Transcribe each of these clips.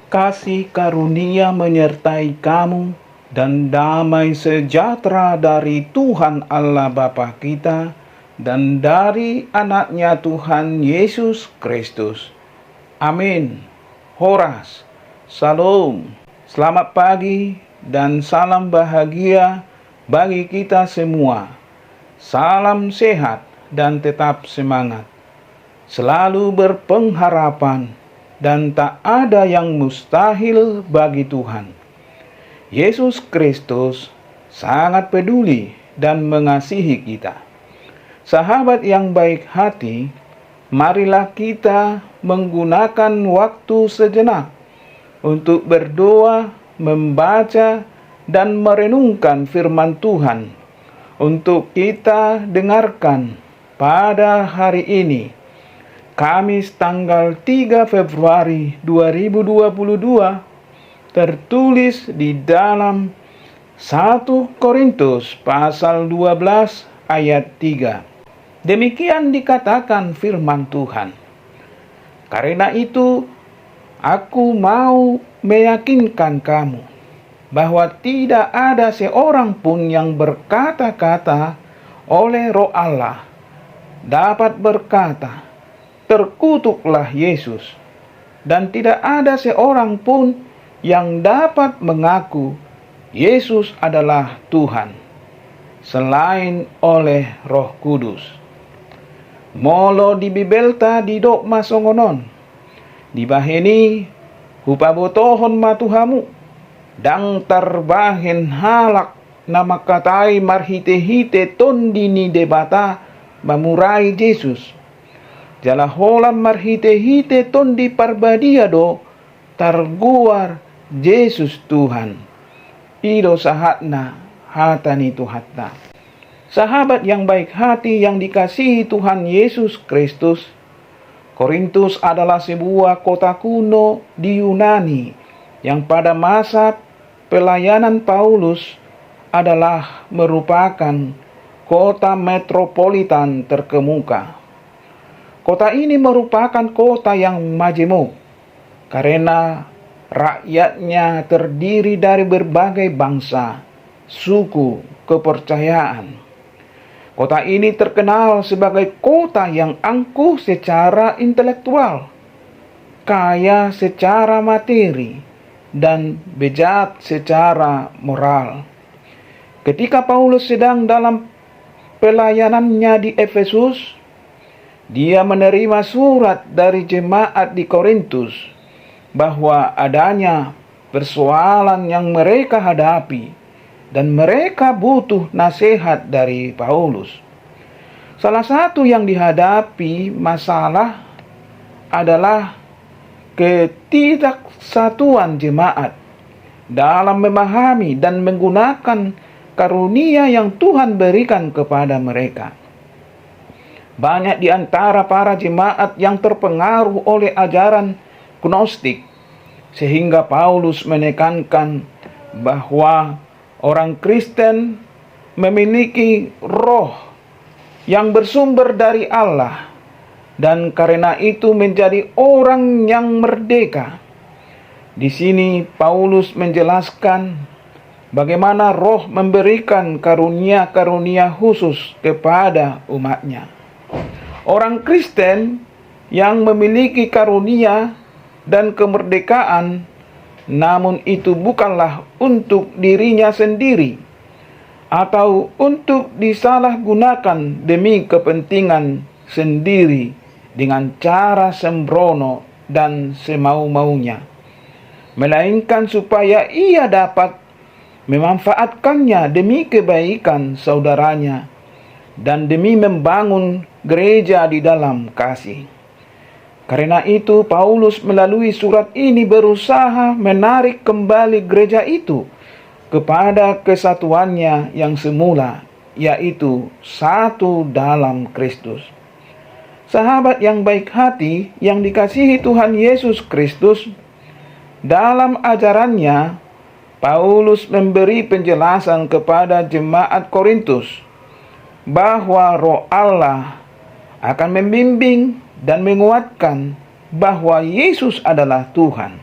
kasih karunia menyertai kamu, dan damai sejahtera dari Tuhan Allah Bapa kita dan dari anaknya Tuhan Yesus Kristus. Amin. Horas. Salam. Selamat pagi dan salam bahagia bagi kita semua. Salam sehat dan tetap semangat. Selalu berpengharapan dan tak ada yang mustahil bagi Tuhan. Yesus Kristus sangat peduli dan mengasihi kita. Sahabat yang baik hati, marilah kita menggunakan waktu sejenak untuk berdoa, membaca, dan merenungkan firman Tuhan untuk kita dengarkan pada hari ini, Kamis tanggal 3 Februari 2022, tertulis di dalam 1 Korintus pasal 12 ayat 3. Demikian dikatakan firman Tuhan. Karena itu, aku mau meyakinkan kamu bahwa tidak ada seorang pun yang berkata-kata oleh Roh Allah dapat berkata, terkutuklah Yesus, dan tidak ada seorang pun yang dapat mengaku Yesus adalah Tuhan selain oleh Roh Kudus. Molo di bibelta di dok masongonon, dibaheni hupabotohon matuhamu, dang tarbahen halak nama katai marhite-hite tondini debata mamurai Yesus. Jala holam marhite-hite tondi parbadia do targuar Yesus Tuhan. Ido sahatna hatani tuhatna. Sahabat yang baik hati yang dikasihi Tuhan Yesus Kristus, Korintus adalah sebuah kota kuno di Yunani yang pada masa pelayanan Paulus adalah merupakan kota metropolitan terkemuka. Kota ini merupakan kota yang majemuk karena rakyatnya terdiri dari berbagai bangsa, suku, kepercayaan. Kota ini terkenal sebagai kota yang angkuh secara intelektual, kaya secara materi, dan bejat secara moral. Ketika Paulus sedang dalam pelayanannya di Efesus, dia menerima surat dari jemaat di Korintus bahwa adanya persoalan yang mereka hadapi dan mereka butuh nasihat dari Paulus. Salah satu yang dihadapi masalah adalah ketidaksatuan jemaat dalam memahami dan menggunakan karunia yang Tuhan berikan kepada mereka. Banyak di antara para jemaat yang terpengaruh oleh ajaran Gnostik, sehingga Paulus menekankan bahwa orang Kristen memiliki roh yang bersumber dari Allah, dan karena itu menjadi orang yang merdeka. Di sini Paulus menjelaskan bagaimana roh memberikan karunia-karunia khusus kepada umatnya. Orang Kristen yang memiliki karunia dan kemerdekaan, namun itu bukanlah untuk dirinya sendiri atau untuk disalahgunakan demi kepentingan sendiri dengan cara sembrono dan semau-maunya, melainkan supaya ia dapat memanfaatkannya demi kebaikan saudaranya dan demi membangun gereja di dalam kasih. Karena itu Paulus melalui surat ini berusaha menarik kembali gereja itu kepada kesatuannya yang semula, yaitu satu dalam Kristus. Sahabat yang baik hati yang dikasihi Tuhan Yesus Kristus, dalam ajarannya Paulus memberi penjelasan kepada jemaat Korintus bahwa Roh Allah akan membimbing dan menguatkan bahwa Yesus adalah Tuhan.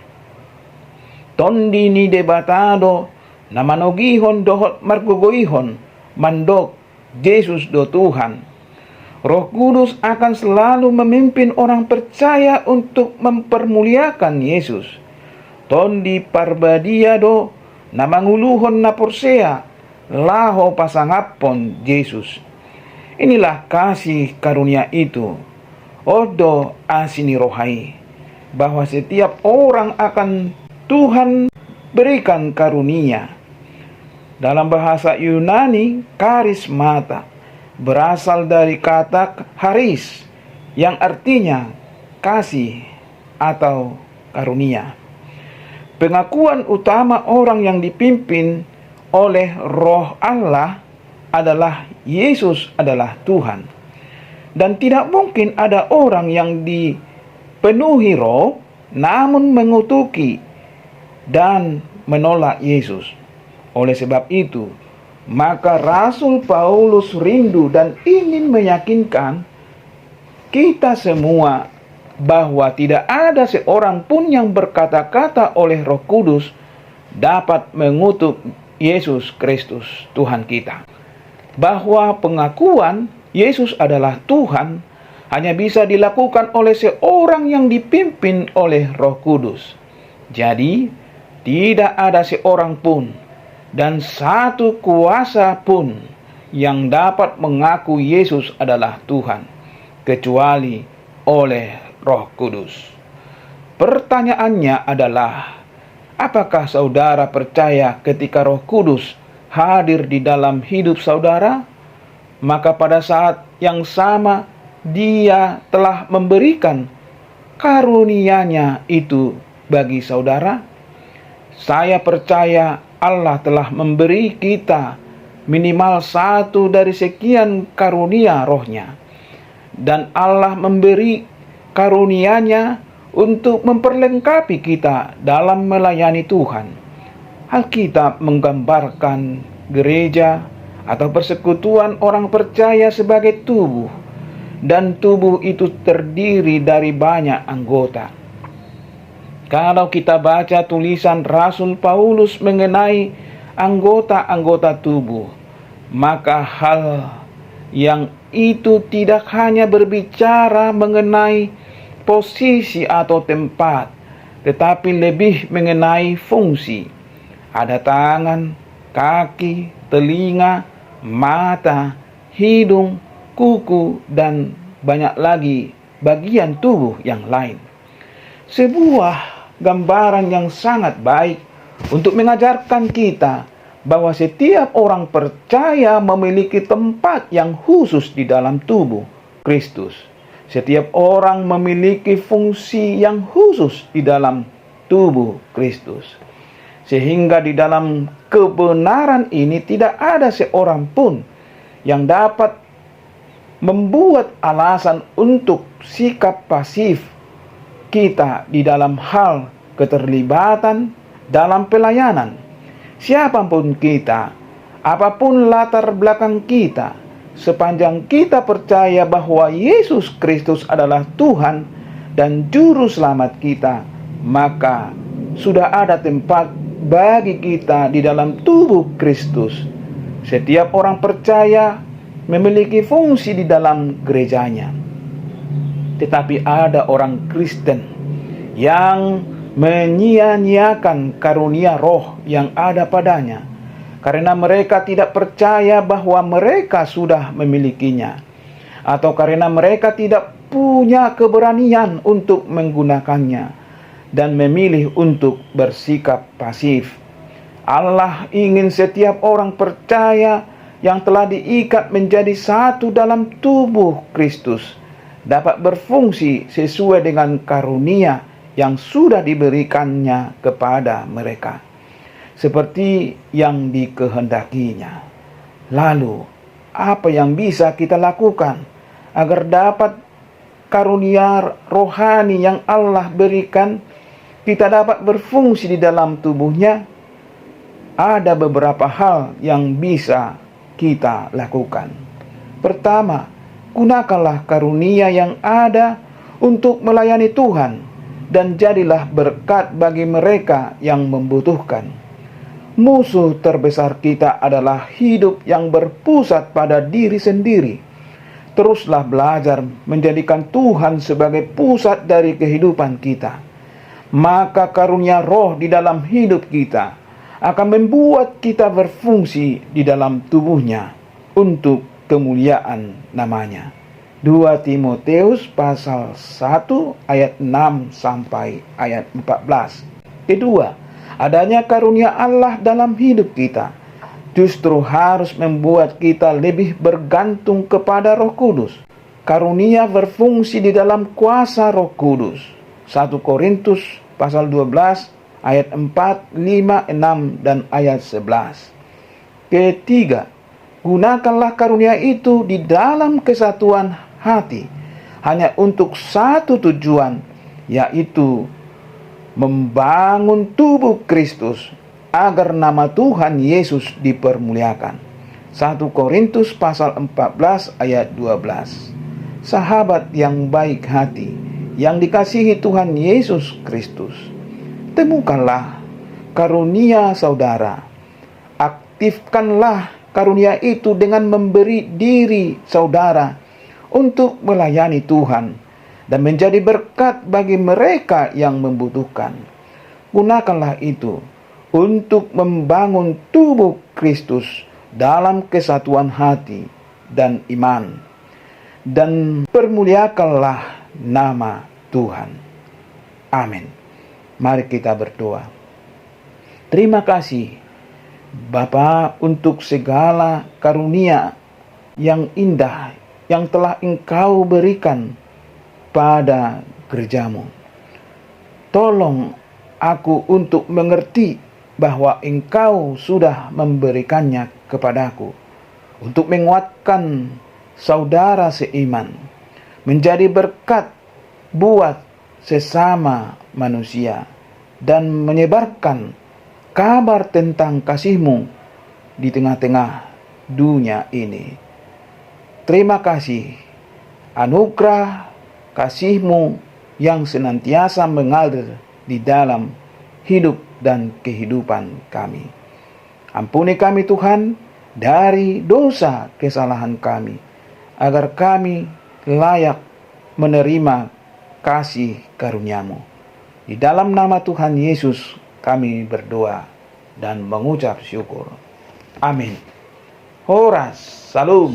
Tondi ni debatado na manogihon dohot margogoihon mandok Yesus do Tuhan. Roh Kudus akan selalu memimpin orang percaya untuk mempermuliakan Yesus. Tondi parbadia do na manguluhon na porsea laho pasangapon Yesus. Inilah kasih karunia itu. Odo asini rohai, bahwa setiap orang akan Tuhan berikan karunia. Dalam bahasa Yunani, karismata berasal dari kata charis yang artinya kasih atau karunia. Pengakuan utama orang yang dipimpin oleh Roh Allah adalah Yesus adalah Tuhan. Dan tidak mungkin ada orang yang dipenuhi roh namun mengutuki dan menolak Yesus. Oleh sebab itu, maka Rasul Paulus rindu dan ingin meyakinkan kita semua bahwa tidak ada seorang pun yang berkata-kata oleh Roh Kudus dapat mengutuk Yesus Kristus Tuhan kita. Bahwa pengakuan Yesus adalah Tuhan hanya bisa dilakukan oleh seorang yang dipimpin oleh Roh Kudus. Jadi, tidak ada seorang pun dan satu kuasa pun yang dapat mengaku Yesus adalah Tuhan, kecuali oleh Roh Kudus. Pertanyaannya adalah, apakah saudara percaya ketika Roh Kudus hadir di dalam hidup saudara? Maka pada saat yang sama, Dia telah memberikan karunia-Nya itu bagi saudara. Saya percaya Allah telah memberi kita minimal satu dari sekian karunia rohnya. Dan Allah memberi karunia-Nya untuk memperlengkapi kita dalam melayani Tuhan. Alkitab menggambarkan gereja atau persekutuan orang percaya sebagai tubuh. Dan tubuh itu terdiri dari banyak anggota. Kalau kita baca tulisan Rasul Paulus mengenai anggota-anggota tubuh, maka hal yang itu tidak hanya berbicara mengenai posisi atau tempat, tetapi lebih mengenai fungsi. Ada tangan, kaki, telinga, mata, hidung, kuku, dan banyak lagi bagian tubuh yang lain. Sebuah gambaran yang sangat baik untuk mengajarkan kita bahwa setiap orang percaya memiliki tempat yang khusus di dalam tubuh Kristus. Setiap orang memiliki fungsi yang khusus di dalam tubuh Kristus. Sehingga di dalam kebenaran ini tidak ada seorang pun yang dapat membuat alasan untuk sikap pasif kita di dalam hal keterlibatan dalam pelayanan. Siapapun kita, apapun latar belakang kita, sepanjang kita percaya bahwa Yesus Kristus adalah Tuhan dan Juru Selamat kita, maka sudah ada tempat bagi kita di dalam tubuh Kristus. Setiap orang percaya memiliki fungsi di dalam gerejanya. Tetapi ada orang Kristen yang menyia-nyiakan karunia roh yang ada padanya, karena mereka tidak percaya bahwa mereka sudah memilikinya, atau karena mereka tidak punya keberanian untuk menggunakannya dan memilih untuk bersikap pasif. Allah ingin setiap orang percaya yang telah diikat menjadi satu dalam tubuh Kristus dapat berfungsi sesuai dengan karunia yang sudah diberikannya kepada mereka, seperti yang dikehendakinya. Lalu, apa yang bisa kita lakukan agar dapat karunia rohani yang Allah berikan, kita dapat berfungsi di dalam tubuhnya? Ada beberapa hal yang bisa kita lakukan. Pertama, gunakanlah karunia yang ada untuk melayani Tuhan dan jadilah berkat bagi mereka yang membutuhkan. Musuh terbesar kita adalah hidup yang berpusat pada diri sendiri. Teruslah belajar menjadikan Tuhan sebagai pusat dari kehidupan kita. Maka karunia Roh di dalam hidup kita akan membuat kita berfungsi di dalam tubuhnya untuk kemuliaan namanya. 2 Timotius pasal 1 ayat 6 sampai ayat 14. Kedua, adanya karunia Allah dalam hidup kita justru harus membuat kita lebih bergantung kepada Roh Kudus. Karunia berfungsi di dalam kuasa Roh Kudus. 1 Korintus pasal 12 ayat 4, 5, 6 dan ayat 11. Ketiga, gunakanlah karunia itu di dalam kesatuan hati hanya untuk satu tujuan, yaitu membangun tubuh Kristus agar nama Tuhan Yesus dipermuliakan. 1 Korintus pasal 14 ayat 12. Sahabat yang baik hati, yang dikasihi Tuhan Yesus Kristus, temukanlah karunia saudara. Aktifkanlah karunia itu dengan memberi diri saudara untuk melayani Tuhan dan menjadi berkat bagi mereka yang membutuhkan. Gunakanlah itu untuk membangun tubuh Kristus dalam kesatuan hati dan iman, dan permuliakanlah nama Tuhan. Amin. Mari kita berdoa. Terima kasih Bapa untuk segala karunia yang indah yang telah Engkau berikan pada gerejamu. Tolong aku untuk mengerti bahwa Engkau sudah memberikannya kepadaku untuk menguatkan saudara seiman, menjadi berkat buat sesama manusia, dan menyebarkan kabar tentang kasih-Mu di tengah-tengah dunia ini. Terima kasih, anugerah kasih-Mu yang senantiasa mengalir di dalam hidup dan kehidupan kami. Ampuni kami Tuhan dari dosa kesalahan kami, agar kami layak menerima kasih karunia-Mu. Di dalam nama Tuhan Yesus kami berdoa dan mengucap syukur. Amin. Horas, salam.